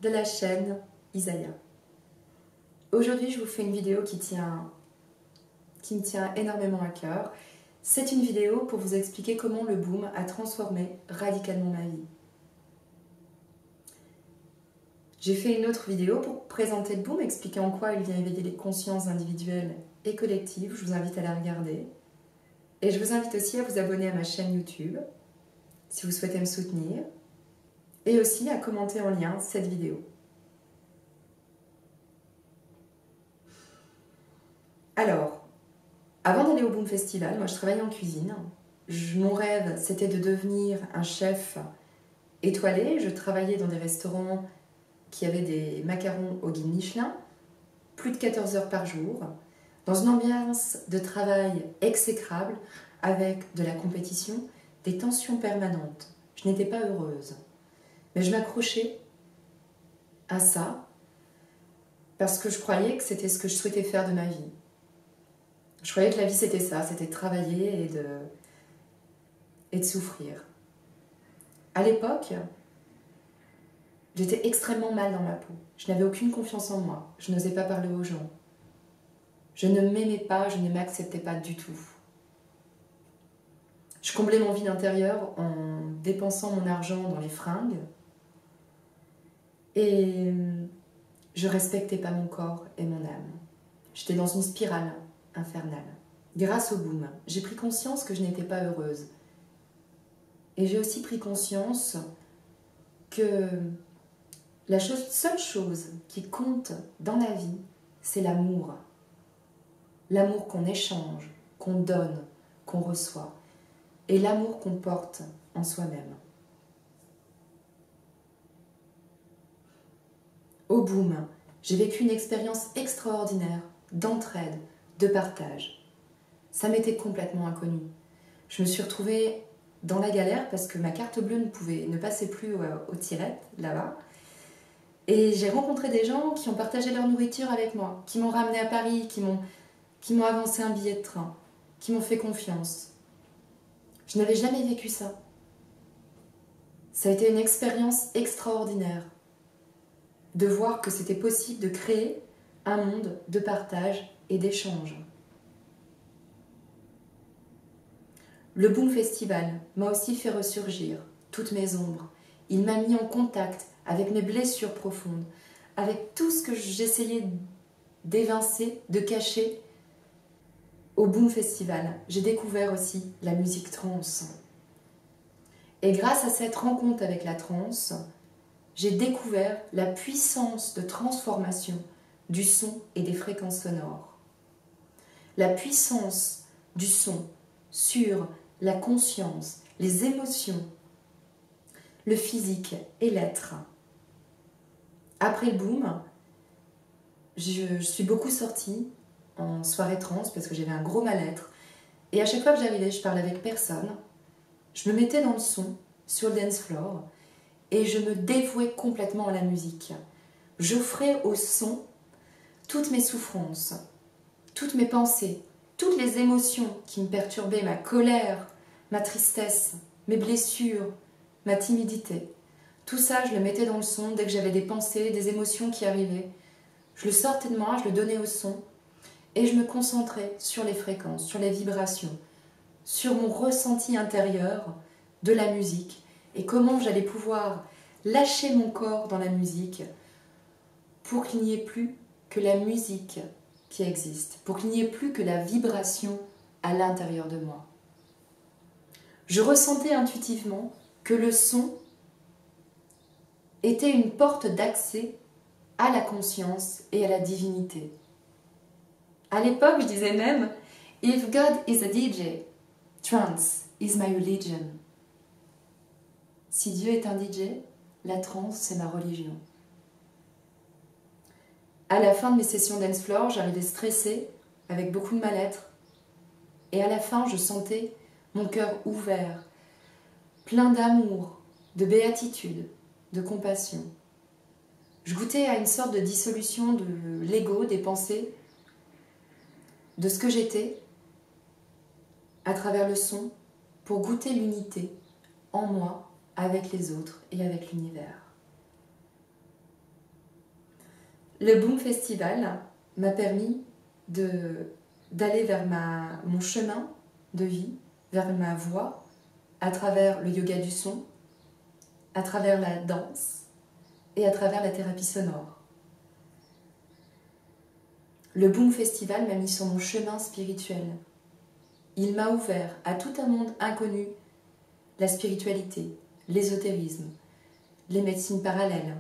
de la chaîne Isaya. Aujourd'hui, je vous fais une vidéo qui me tient énormément à cœur. C'est une vidéo pour vous expliquer comment le boom a transformé radicalement ma vie. J'ai fait une autre vidéo pour présenter le boom, expliquer en quoi il vient éveiller les consciences individuelles et collectives. Je vous invite à la regarder. Et je vous invite aussi à vous abonner à ma chaîne YouTube, si vous souhaitez me soutenir, et aussi à commenter en lien cette vidéo. Alors, avant d'aller au Boom Festival, moi je travaillais en cuisine. Mon rêve, c'était de devenir un chef étoilé. Je travaillais dans des restaurants qui avaient des macarons au guide Michelin, plus de 14 heures par jour, dans une ambiance de travail exécrable, avec de la compétition, des tensions permanentes. Je n'étais pas heureuse. Mais je m'accrochais à ça parce que je croyais que c'était ce que je souhaitais faire de ma vie. Je croyais que la vie c'était ça, c'était de travailler et de souffrir. À l'époque, j'étais extrêmement mal dans ma peau. Je n'avais aucune confiance en moi. Je n'osais pas parler aux gens. Je ne m'aimais pas, je ne m'acceptais pas du tout. Je comblais mon vide intérieur en dépensant mon argent dans les fringues. Et je respectais pas mon corps et mon âme. J'étais dans une spirale infernale. Grâce au boom, j'ai pris conscience que je n'étais pas heureuse. Et j'ai aussi pris conscience que la seule chose qui compte dans la vie, c'est l'amour. L'amour qu'on échange, qu'on donne, qu'on reçoit. Et l'amour qu'on porte en soi-même. Au boom, j'ai vécu une expérience extraordinaire d'entraide, de partage. Ça m'était complètement inconnu. Je me suis retrouvée dans la galère parce que ma carte bleue ne passait plus aux tirettes, là-bas. Et j'ai rencontré des gens qui ont partagé leur nourriture avec moi, qui m'ont ramené à Paris, qui m'ont avancé un billet de train, qui m'ont fait confiance. Je n'avais jamais vécu ça. Ça a été une expérience extraordinaire de voir que c'était possible de créer un monde de partage et d'échange. Le Boom Festival m'a aussi fait ressurgir toutes mes ombres. Il m'a mis en contact avec mes blessures profondes, avec tout ce que j'essayais d'évincer, de cacher. Au Boom Festival, j'ai découvert aussi la musique trance. Et grâce à cette rencontre avec la trance, j'ai découvert la puissance de transformation du son et des fréquences sonores. La puissance du son sur la conscience, les émotions, le physique et l'être. Après le boom, je suis beaucoup sortie en soirée trance parce que j'avais un gros mal-être. Et à chaque fois que j'arrivais, je parlais avec personne. Je me mettais dans le son, sur le dance floor, et je me dévouais complètement à la musique. J'offrais au son toutes mes souffrances, toutes mes pensées, toutes les émotions qui me perturbaient, ma colère, ma tristesse, mes blessures, ma timidité. Tout ça, je le mettais dans le son dès que j'avais des pensées, des émotions qui arrivaient. Je le sortais de moi, je le donnais au son et je me concentrais sur les fréquences, sur les vibrations, sur mon ressenti intérieur de la musique et comment j'allais pouvoir lâcher mon corps dans la musique pour qu'il n'y ait plus que la musique qui existe, pour qu'il n'y ait plus que la vibration à l'intérieur de moi. Je ressentais intuitivement que le son était une porte d'accès à la conscience et à la divinité. À l'époque, je disais même « If God is a DJ, trance is my religion ». Si Dieu est un DJ, la trance, c'est ma religion. À la fin de mes sessions dance floor, j'arrivais stressée, avec beaucoup de mal-être. Et à la fin, je sentais mon cœur ouvert, plein d'amour, de béatitude, de compassion. Je goûtais à une sorte de dissolution de l'ego, des pensées, de ce que j'étais, à travers le son, pour goûter l'unité en moi, avec les autres et avec l'univers. Le Boom Festival m'a permis d'aller vers mon chemin de vie, vers ma voie, à travers le yoga du son, à travers la danse et à travers la thérapie sonore. Le Boom Festival m'a mis sur mon chemin spirituel. Il m'a ouvert à tout un monde inconnu, la spiritualité, l'ésotérisme, les médecines parallèles.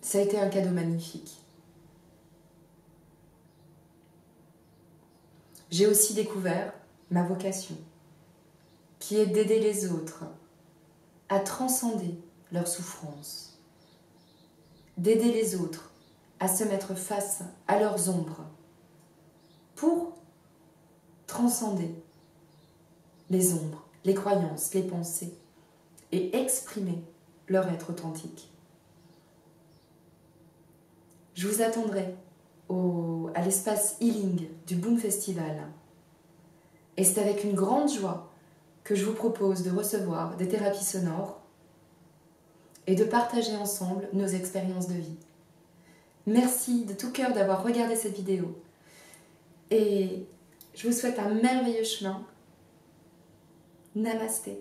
Ça a été un cadeau magnifique. J'ai aussi découvert ma vocation, qui est d'aider les autres à transcender leurs souffrances, d'aider les autres à se mettre face à leurs ombres pour transcender les ombres, les croyances, les pensées et exprimer leur être authentique. Je vous attendrai à l'espace Healing du Boom Festival. Et c'est avec une grande joie que je vous propose de recevoir des thérapies sonores et de partager ensemble nos expériences de vie. Merci de tout cœur d'avoir regardé cette vidéo. Et je vous souhaite un merveilleux chemin. Namasté.